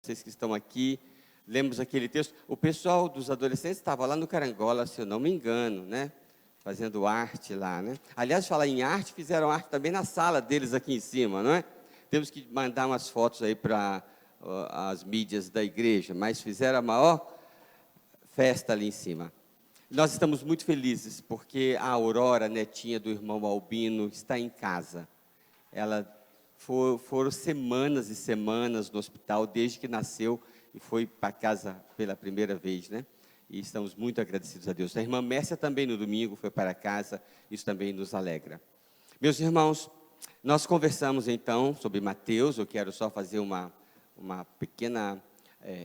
Vocês que estão aqui, lemos aquele texto. O pessoal dos adolescentes estava lá no Carangola, se eu não me engano, né? Fazendo arte lá, né? Aliás, falar em arte, fizeram arte também na sala deles aqui em cima, não é? Temos que mandar umas fotos aí para as mídias da igreja, mas fizeram a maior festa ali em cima. Nós estamos muito felizes, porque a Aurora, netinha do irmão Albino, está em casa. Ela foram semanas e semanas no hospital, desde que nasceu, e foi para casa pela primeira vez, né? E estamos muito agradecidos a Deus. A irmã Mércia também no domingo foi para casa, isso também nos alegra. Meus irmãos, nós conversamos então sobre Mateus. Eu quero só fazer uma pequena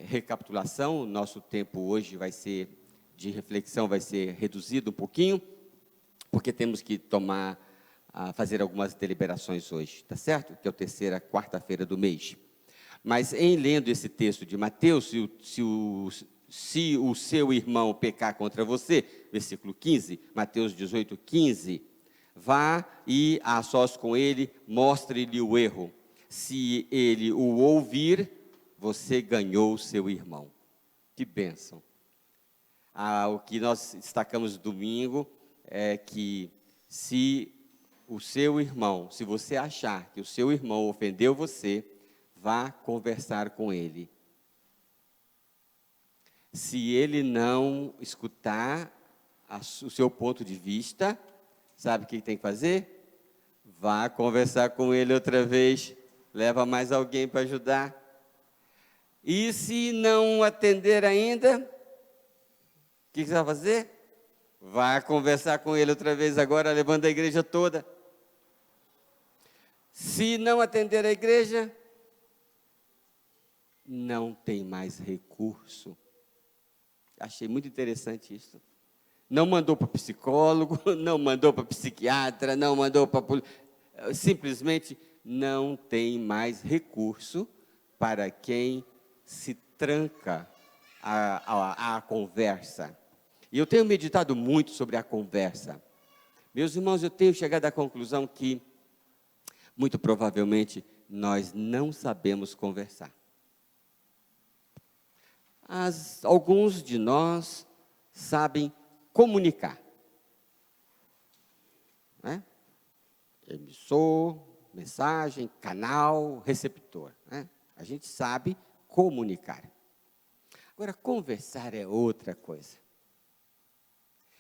recapitulação. O nosso tempo hoje vai ser de reflexão, vai ser reduzido um pouquinho, porque temos que fazer algumas deliberações hoje, tá certo? Que é a terceira quarta-feira do mês. Mas em lendo esse texto de Mateus, se o seu irmão pecar contra você, versículo 15, Mateus 18, 15, vá e a sós com ele, mostre-lhe o erro. Se ele o ouvir, você ganhou o seu irmão. Que bênção. O que nós destacamos domingo é que se o seu irmão, se você achar que o seu irmão ofendeu você, vá conversar com ele. Se ele não escutar o seu ponto de vista, sabe o que tem que fazer? Vá conversar com ele outra vez, leva mais alguém para ajudar. E se não atender ainda, o que você vai fazer? Vá conversar com ele outra vez agora, levando a igreja toda. Se não atender a igreja, não tem mais recurso. Achei muito interessante isso. Não mandou para psicólogo, não mandou para psiquiatra, não mandou para... Simplesmente não tem mais recurso para quem se tranca a conversa. E eu tenho meditado muito sobre a conversa. Meus irmãos, eu tenho chegado à conclusão que, muito provavelmente, nós não sabemos conversar. Alguns de nós sabem comunicar. Né? Emissor, mensagem, canal, receptor. Né? A gente sabe comunicar. Agora, conversar é outra coisa.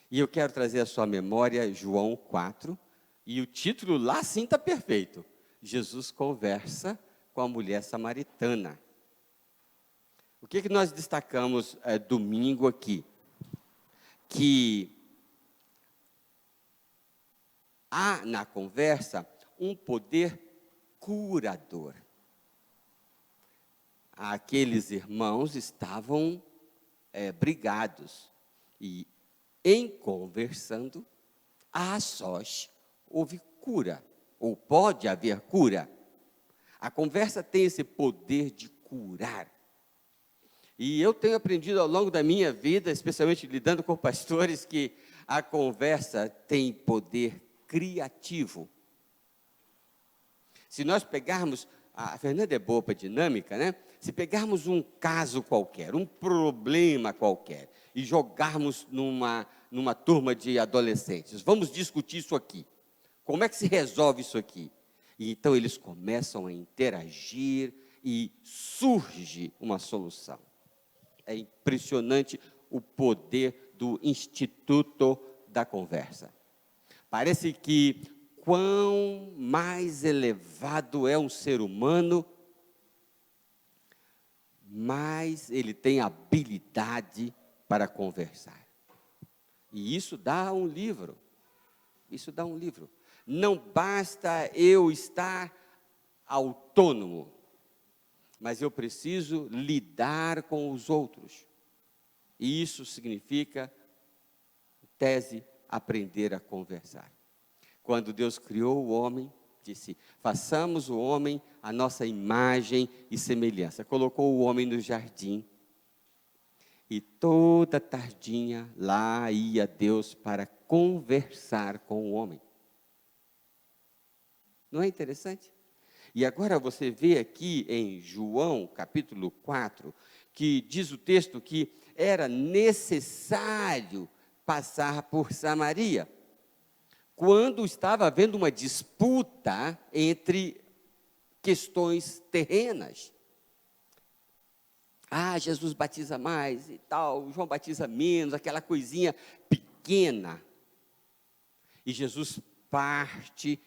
E eu quero trazer à sua memória João 4, e o título lá sim está perfeito. Jesus conversa com a mulher samaritana. O que nós destacamos domingo aqui? Que há na conversa um poder curador. Aqueles irmãos estavam brigados, e em conversando, a sós houve cura, ou pode haver cura. A conversa tem esse poder de curar. E eu tenho aprendido ao longo da minha vida, especialmente lidando com pastores, que a conversa tem poder criativo. Se nós pegarmos, a Fernanda é boa para dinâmica, né? Se pegarmos um caso qualquer, um problema qualquer, e jogarmos numa turma de adolescentes, vamos discutir isso aqui. Como é que se resolve isso aqui? E então eles começam a interagir e surge uma solução. É impressionante o poder do instituto da conversa. Parece que quão mais elevado é um ser humano, mais ele tem habilidade para conversar. E isso dá um livro. Isso dá um livro. Não basta eu estar autônomo, mas eu preciso lidar com os outros. E isso significa, tese, aprender a conversar. Quando Deus criou o homem, disse, façamos o homem a nossa imagem e semelhança. Colocou o homem no jardim. E toda tardinha lá ia Deus para conversar com o homem. Não é interessante? E agora você vê aqui em João, capítulo 4, que diz o texto que era necessário passar por Samaria, quando estava havendo uma disputa entre questões terrenas. Jesus batiza mais e tal, João batiza menos, aquela coisinha pequena. E Jesus parte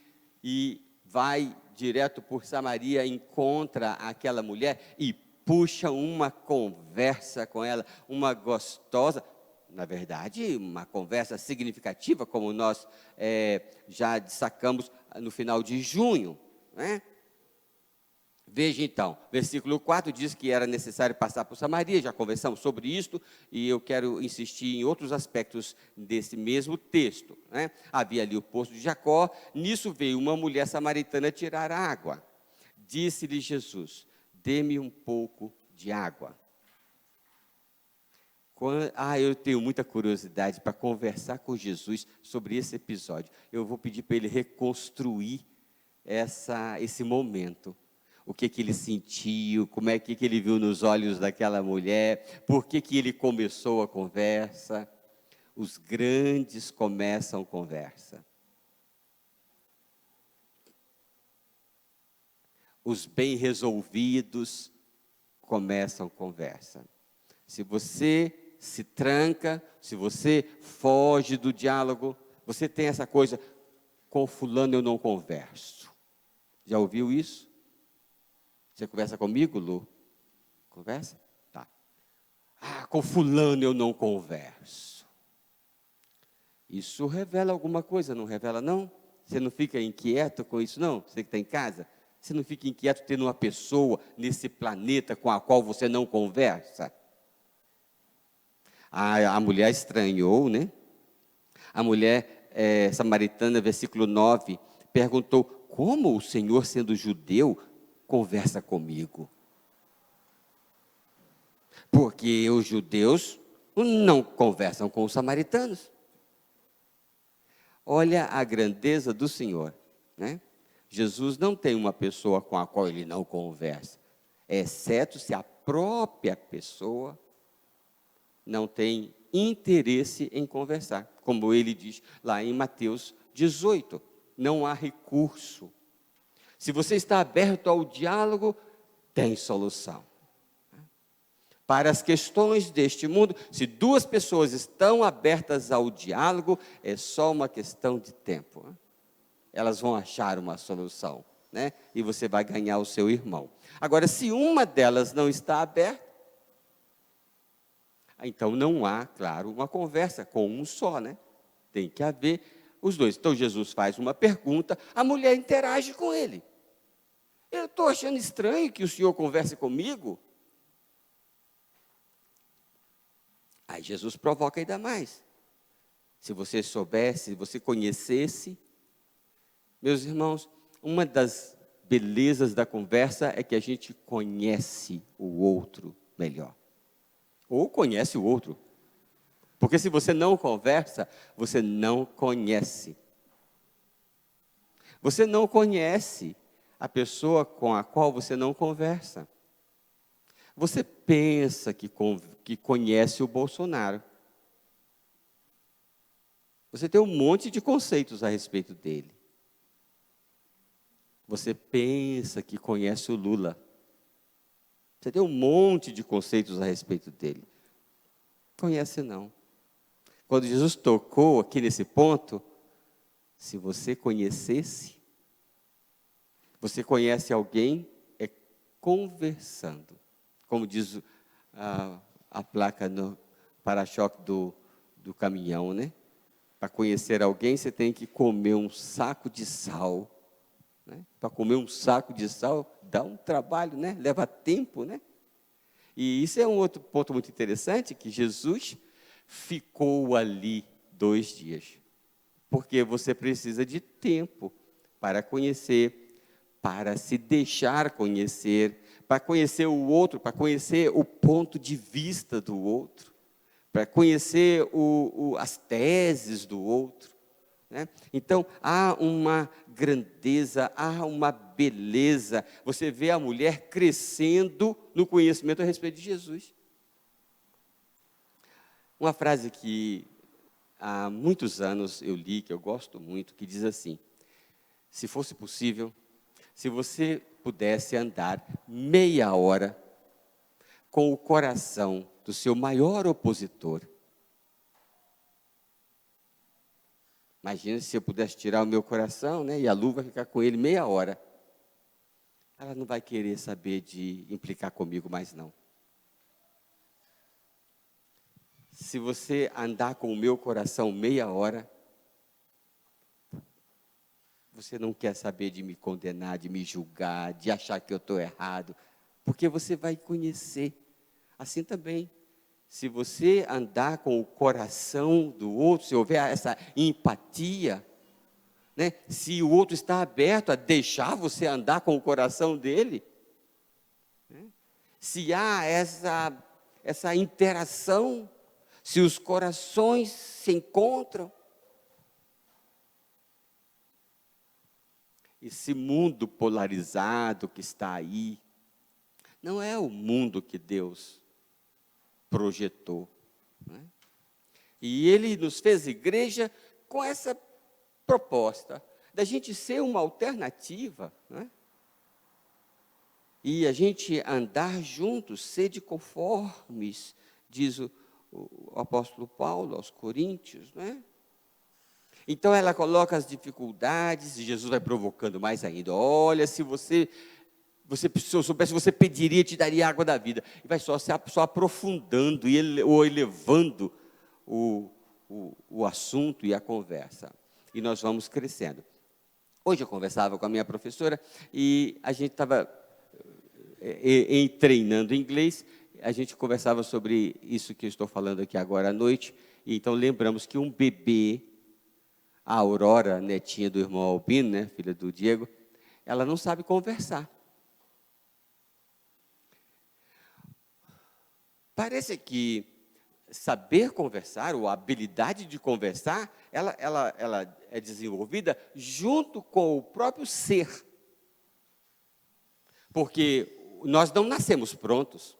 e vai direto por Samaria, encontra aquela mulher e puxa uma conversa com ela, uma gostosa, na verdade, uma conversa significativa, como nós já destacamos no final de junho, né? Veja então, versículo 4 diz que era necessário passar por Samaria, já conversamos sobre isto, e eu quero insistir em outros aspectos desse mesmo texto, né? Havia ali o poço de Jacó, nisso veio uma mulher samaritana tirar água. Disse-lhe Jesus: dê-me um pouco de água. Eu tenho muita curiosidade para conversar com Jesus sobre esse episódio. Eu vou pedir para ele reconstruir esse momento. O que ele sentiu, como é que ele viu nos olhos daquela mulher, por que ele começou a conversa. Os grandes começam conversa. Os bem resolvidos começam conversa. Se você se tranca, se você foge do diálogo, você tem essa coisa, com fulano eu não converso. Já ouviu isso? Você conversa comigo, Lu? Conversa? Tá. Com fulano eu não converso. Isso revela alguma coisa, não revela não? Você não fica inquieto com isso não? Você que está em casa? Você não fica inquieto tendo uma pessoa nesse planeta com a qual você não conversa? A mulher estranhou, né? A mulher samaritana, versículo 9, perguntou: como o Senhor, sendo judeu, conversa comigo? Porque os judeus não conversam com os samaritanos. Olha a grandeza do Senhor, né? Jesus não tem uma pessoa com a qual ele não conversa, exceto se a própria pessoa não tem interesse em conversar, como ele diz lá em Mateus 18, não há recurso. Se você está aberto ao diálogo, tem solução. Para as questões deste mundo, se duas pessoas estão abertas ao diálogo, é só uma questão de tempo. Elas vão achar uma solução, né? E você vai ganhar o seu irmão. Agora, se uma delas não está aberta, então não há, claro, uma conversa com um só, né? Tem que haver os dois. Então Jesus faz uma pergunta, a mulher interage com ele. Eu estou achando estranho que o senhor converse comigo. Aí Jesus provoca ainda mais. Se você soubesse, se você conhecesse. Meus irmãos, uma das belezas da conversa é que a gente conhece o outro melhor. Ou conhece o outro. Porque se você não conversa, você não conhece. Você não conhece a pessoa com a qual você não conversa. Você pensa que conhece o Bolsonaro. Você tem um monte de conceitos a respeito dele. Você pensa que conhece o Lula. Você tem um monte de conceitos a respeito dele. Conhece não. Quando Jesus tocou aqui nesse ponto, se você conhecesse, você conhece alguém conversando. Como diz a placa no para-choque do caminhão, né? Para conhecer alguém, você tem que comer um saco de sal. Né? Para comer um saco de sal, dá um trabalho, né? Leva tempo, né? E isso é um outro ponto muito interessante, que Jesus ficou ali 2 dias. Porque você precisa de tempo para conhecer, para se deixar conhecer, para conhecer o outro, para conhecer o ponto de vista do outro, para conhecer as teses do outro. né? Então, há uma grandeza, há uma beleza. Você vê a mulher crescendo no conhecimento a respeito de Jesus. Uma frase que há muitos anos eu li, que eu gosto muito, que diz assim: se fosse possível, se você pudesse andar meia hora com o coração do seu maior opositor. Imagina se eu pudesse tirar o meu coração, né, e a luva ficar com ele meia hora. Ela não vai querer saber de implicar comigo mais não. Se você andar com o meu coração meia hora, você não quer saber de me condenar, de me julgar, de achar que eu estou errado, porque você vai conhecer. Assim também, se você andar com o coração do outro, se houver essa empatia, né, se o outro está aberto a deixar você andar com o coração dele, né, se há essa interação, se os corações se encontram, esse mundo polarizado que está aí, não é o mundo que Deus projetou, né? E Ele nos fez igreja com essa proposta, da gente ser uma alternativa, né? E a gente andar juntos, sede conformes, diz o apóstolo Paulo aos Coríntios, né? Então ela coloca as dificuldades e Jesus vai provocando mais ainda. Olha, se se eu soubesse, você pediria, te daria água da vida. E vai só aprofundando ou elevando o assunto e a conversa. E nós vamos crescendo. Hoje eu conversava com a minha professora e a gente estava treinando inglês. A gente conversava sobre isso que eu estou falando aqui agora à noite. E então lembramos que um bebê, a Aurora, netinha do irmão Albino, né, filha do Diego, ela não sabe conversar. Parece que saber conversar, ou a habilidade de conversar, ela é desenvolvida junto com o próprio ser. Porque nós não nascemos prontos.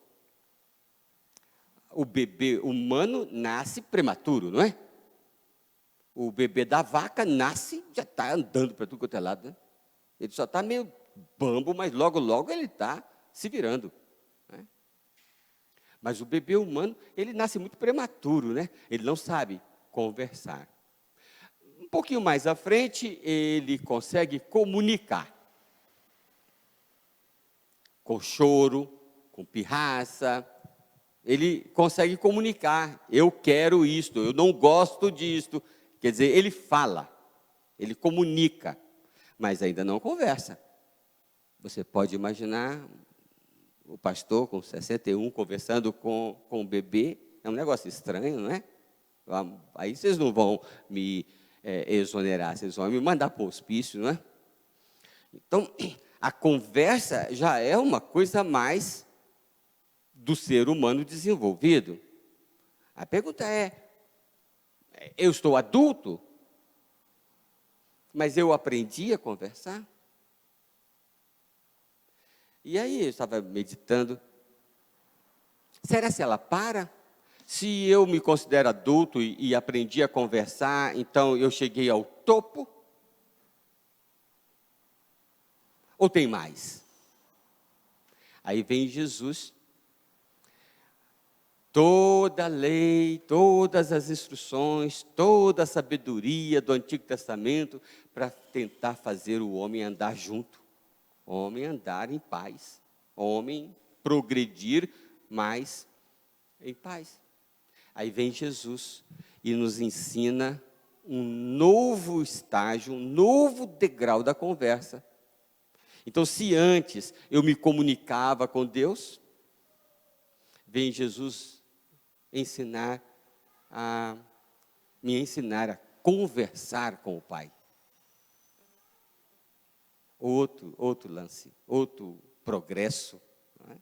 O bebê humano nasce prematuro, não é? O bebê da vaca nasce, já está andando para tudo quanto é lado, né? Ele só está meio bambo, mas logo, logo ele está se virando, né? Mas o bebê humano, ele nasce muito prematuro, né? Ele não sabe conversar. Um pouquinho mais à frente, ele consegue comunicar. Com choro, com pirraça. Ele consegue comunicar. Eu quero isto, eu não gosto disto. Quer dizer, ele fala, ele comunica, mas ainda não conversa. Você pode imaginar o pastor com 61 conversando com o bebê, é um negócio estranho, não é? Aí vocês não vão me exonerar, vocês vão me mandar para o hospício, não é? Então, a conversa já é uma coisa mais do ser humano desenvolvido. A pergunta é, eu estou adulto, mas eu aprendi a conversar? E aí eu estava meditando, será se ela para? Se eu me considero adulto e aprendi a conversar, então eu cheguei ao topo? Ou tem mais? Aí vem Jesus. Toda a lei, todas as instruções, toda a sabedoria do Antigo Testamento para tentar fazer o homem andar junto, o homem andar em paz, o homem progredir mais em paz. Aí vem Jesus e nos ensina um novo estágio, um novo degrau da conversa. Então, se antes eu me comunicava com Deus, vem Jesus me ensinar a conversar com o Pai. Outro lance, outro progresso. Não é?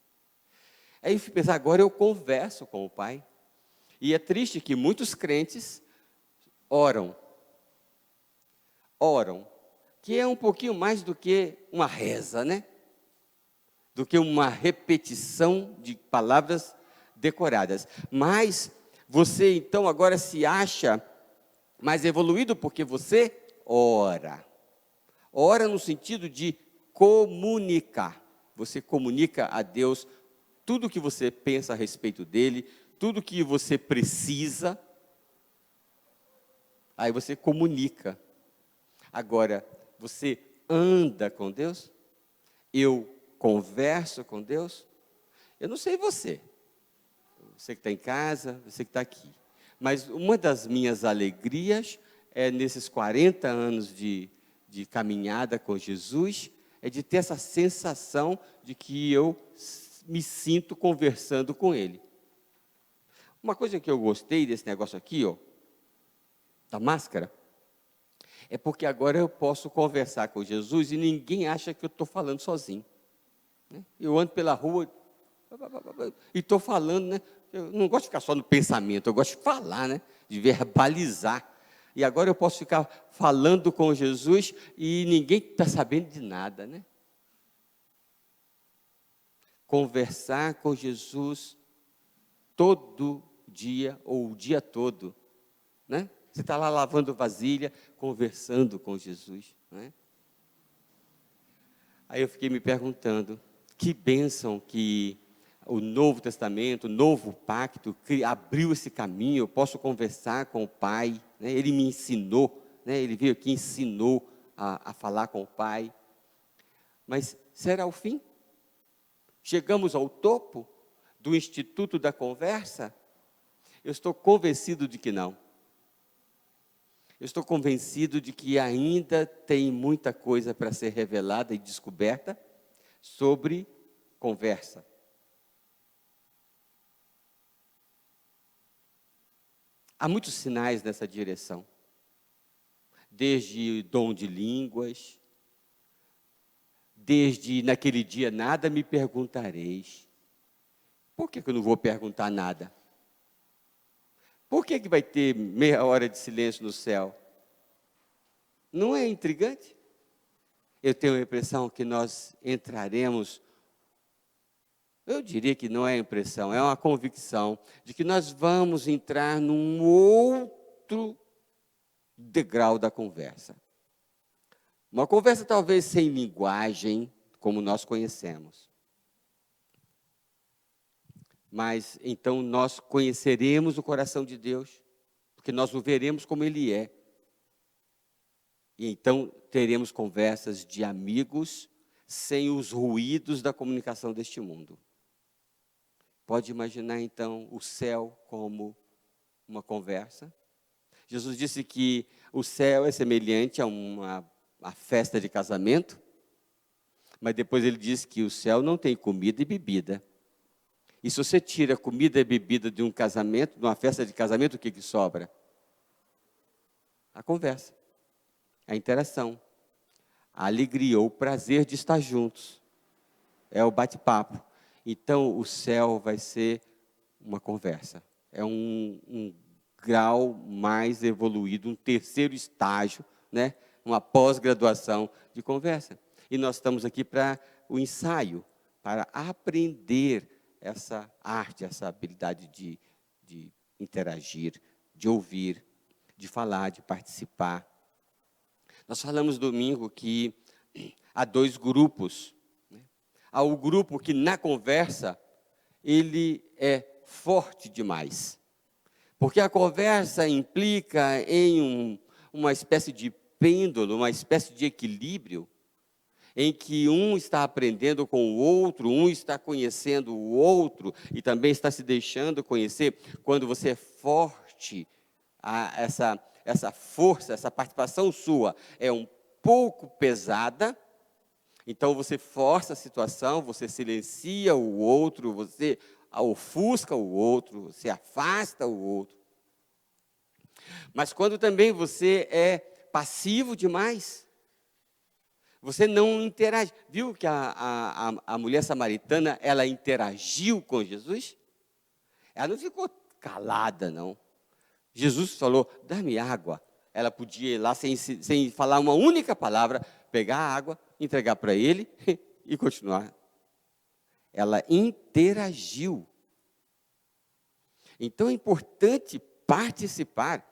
Aí eu fui pensar, agora eu converso com o Pai. E é triste que muitos crentes oram, oram, que é um pouquinho mais do que uma reza, né? Do que uma repetição de palavras decoradas. Mas você então agora se acha mais evoluído porque você ora. Ora no sentido de comunicar. Você comunica a Deus tudo o que você pensa a respeito dele, tudo o que você precisa. Aí você comunica. Agora, você anda com Deus? Eu converso com Deus? Eu não sei você que está em casa, você que está aqui. Mas uma das minhas alegrias é nesses 40 anos de caminhada com Jesus, é de ter essa sensação de que eu me sinto conversando com Ele. Uma coisa que eu gostei desse negócio aqui, ó, da máscara, é porque agora eu posso conversar com Jesus e ninguém acha que eu estou falando sozinho. Eu ando pela rua e estou falando, né? Eu não gosto de ficar só no pensamento, eu gosto de falar, né? De verbalizar. E agora eu posso ficar falando com Jesus e ninguém está sabendo de nada, né? Conversar com Jesus todo dia ou o dia todo, né? Você está lá lavando vasilha, conversando com Jesus, né? Aí eu fiquei me perguntando, que bênção que o Novo Testamento, o Novo Pacto, abriu esse caminho, eu posso conversar com o Pai, né? Ele me ensinou, né? Ele veio aqui e ensinou a falar com o Pai. Mas será o fim? Chegamos ao topo do Instituto da Conversa? Eu estou convencido de que não. Eu estou convencido de que ainda tem muita coisa para ser revelada e descoberta sobre conversa. Há muitos sinais nessa direção. Desde dom de línguas, desde naquele dia nada me perguntareis. Por que eu não vou perguntar nada? Por que vai ter meia hora de silêncio no céu? Não é intrigante? Eu tenho a impressão que nós entraremos, eu diria que não é impressão, é uma convicção, de que nós vamos entrar num outro degrau da conversa. Uma conversa talvez sem linguagem, como nós conhecemos. Mas então nós conheceremos o coração de Deus, porque nós o veremos como Ele é. E então teremos conversas de amigos, sem os ruídos da comunicação deste mundo. Pode imaginar então o céu como uma conversa? Jesus disse que o céu é semelhante a uma festa de casamento, mas depois ele disse que o céu não tem comida e bebida. E se você tira comida e bebida de um casamento, de uma festa de casamento, o que sobra? A conversa, a interação, a alegria, o prazer de estar juntos. É o bate-papo. Então, o céu vai ser uma conversa. É um grau mais evoluído, um terceiro estágio, né? Uma pós-graduação de conversa. E nós estamos aqui para o ensaio, para aprender essa arte, essa habilidade de interagir, de ouvir, de falar, de participar. Nós falamos domingo que há dois grupos. Há o grupo que na conversa, ele é forte demais. Porque a conversa implica em uma espécie de pêndulo, uma espécie de equilíbrio, em que um está aprendendo com o outro, um está conhecendo o outro, e também está se deixando conhecer. Quando você é forte, essa força, essa participação sua é um pouco pesada, então você força a situação, você silencia o outro, você ofusca o outro, você afasta o outro. Mas quando também você é passivo demais, você não interage. Viu que a mulher samaritana, ela interagiu com Jesus? Ela não ficou calada, não. Jesus falou, dá-me água. Ela podia ir lá sem falar uma única palavra, pegar a água, entregar para ele e continuar. Ela interagiu. Então é importante participar.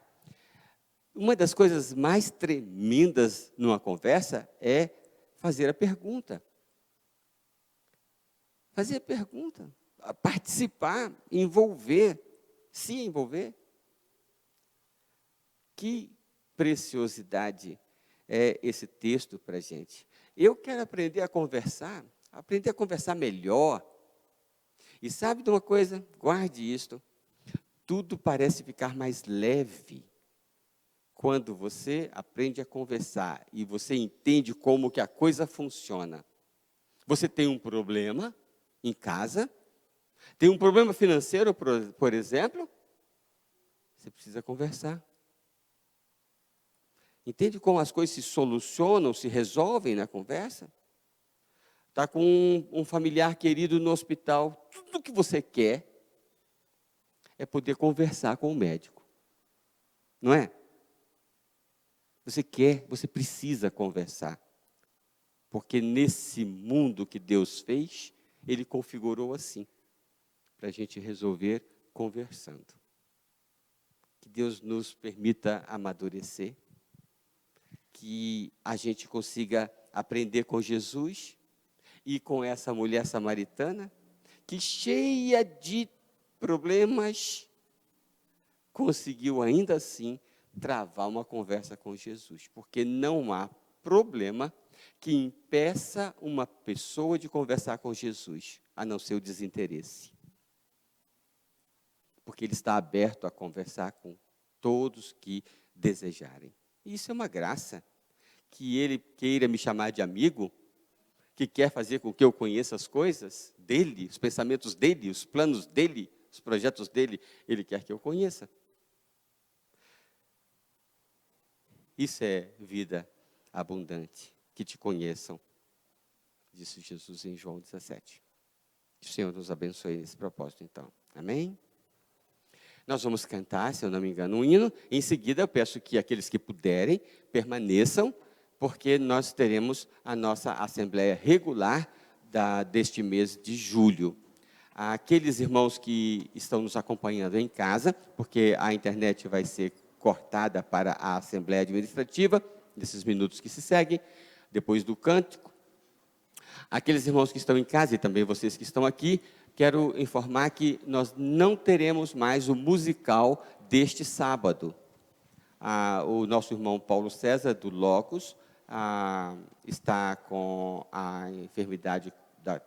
Uma das coisas mais tremendas numa conversa é fazer a pergunta. Fazer a pergunta, participar, envolver, se envolver. Que preciosidade é esse texto para a gente. Eu quero aprender a conversar melhor. E sabe de uma coisa? Guarde isto. Tudo parece ficar mais leve quando você aprende a conversar e você entende como que a coisa funciona. Você tem um problema em casa, tem um problema financeiro, por exemplo, você precisa conversar. Entende como as coisas se solucionam, se resolvem na conversa? Está com um familiar querido no hospital, tudo que você quer é poder conversar com o médico. Não é? Você precisa conversar. Porque nesse mundo que Deus fez, Ele configurou assim, para a gente resolver conversando. Que Deus nos permita amadurecer, que a gente consiga aprender com Jesus e com essa mulher samaritana, que cheia de problemas, conseguiu ainda assim travar uma conversa com Jesus, porque não há problema que impeça uma pessoa de conversar com Jesus, a não ser o desinteresse. Porque Ele está aberto a conversar com todos que desejarem. E isso é uma graça, que Ele queira me chamar de amigo, que quer fazer com que eu conheça as coisas dEle, os pensamentos dEle, os planos dEle, os projetos dEle, Ele quer que eu conheça. Isso é vida abundante, que te conheçam, disse Jesus em João 17. Que o Senhor nos abençoe nesse propósito, então. Amém? Nós vamos cantar, se eu não me engano, um hino. Em seguida, eu peço que aqueles que puderem permaneçam, porque nós teremos a nossa assembleia regular deste mês de julho. Aqueles irmãos que estão nos acompanhando em casa, porque a internet vai ser cortada para a Assembleia Administrativa, nesses minutos que se seguem, depois do cântico. Aqueles irmãos que estão em casa e também vocês que estão aqui, quero informar que nós não teremos mais o musical deste sábado. O nosso irmão Paulo César, do Locus, está com a enfermidade,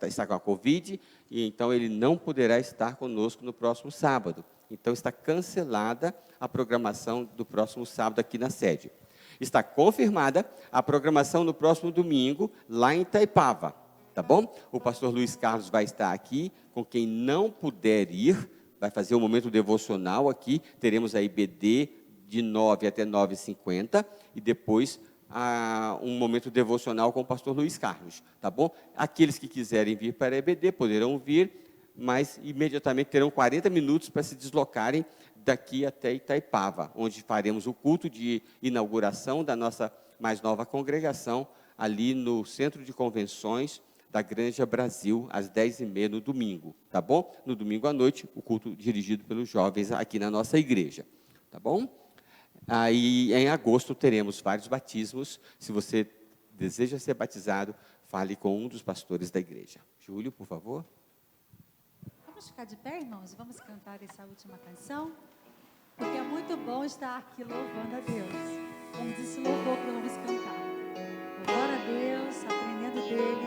está com a Covid, e então ele não poderá estar conosco no próximo sábado. Então está cancelada a programação do próximo sábado aqui na sede. Está confirmada a programação no próximo domingo, lá em Itaipava, tá bom? O pastor Luiz Carlos vai estar aqui, com quem não puder ir, vai fazer um momento devocional aqui, teremos a IBD de 9 até 9h50, e depois um momento devocional com o pastor Luiz Carlos, tá bom? Aqueles que quiserem vir para a IBD poderão vir, mas imediatamente terão 40 minutos para se deslocarem daqui até Itaipava, onde faremos o culto de inauguração da nossa mais nova congregação, ali no Centro de Convenções da Granja Brasil, às 10h30 no domingo, tá bom? No domingo à noite, o culto dirigido pelos jovens aqui na nossa igreja, tá bom? Aí, em agosto, teremos vários batismos. Se você deseja ser batizado, fale com um dos pastores da igreja. Júlio, por favor. Vamos ficar de pé, irmãos? Vamos cantar essa última canção? Porque é muito bom estar aqui louvando a Deus. Como disse louvor que vamos cantar. Louvor a Deus, aprendendo dele,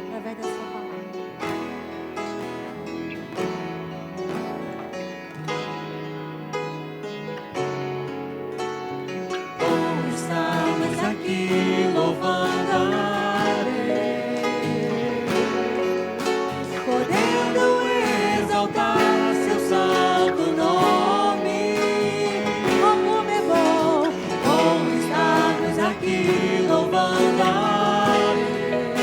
através da sua palavra. Estamos aqui louvando a Deus, podendo exaltar seu santo nome. Como é bom Estamos aqui louvando a Deus,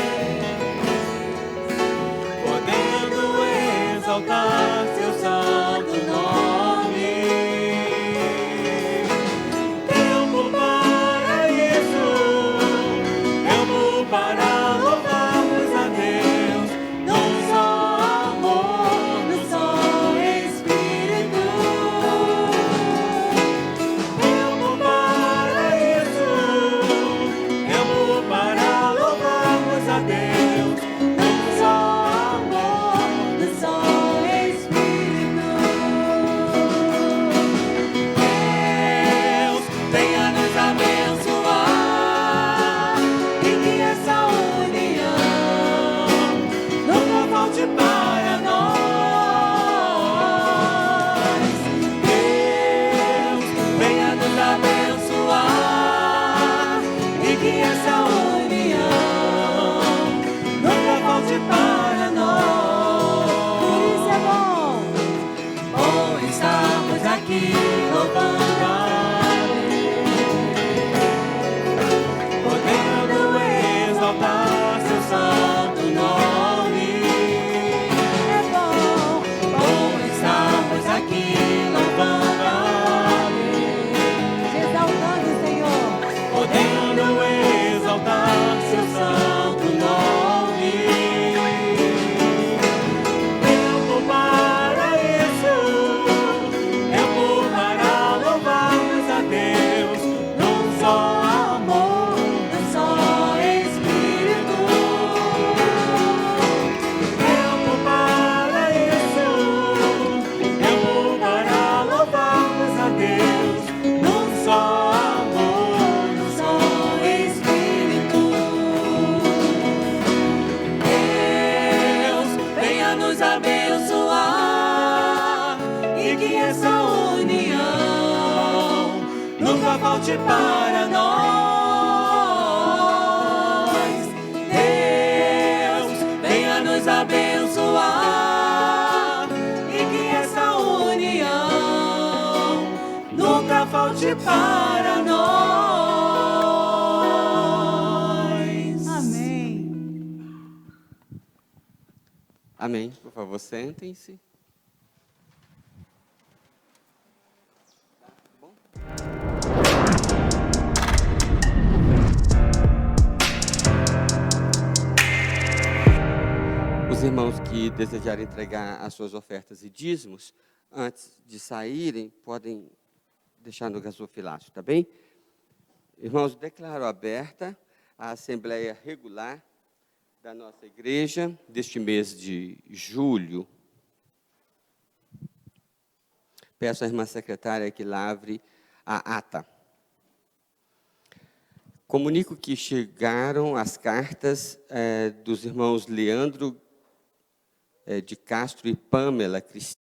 e que essa união nunca falte para nós. Deus, venha nos abençoar e que essa união nunca falte para nós. Amém. Amém. Por favor, sentem-se. Os irmãos que desejarem entregar as suas ofertas e dízimos, antes de saírem, podem deixar no gasofilácio, tá bem? Irmãos, declaro aberta a Assembleia Regular da nossa igreja deste mês de julho. Peço à irmã secretária que lavre a ata. Comunico que chegaram as cartas dos irmãos Leandro de Castro e Pâmela Cristina.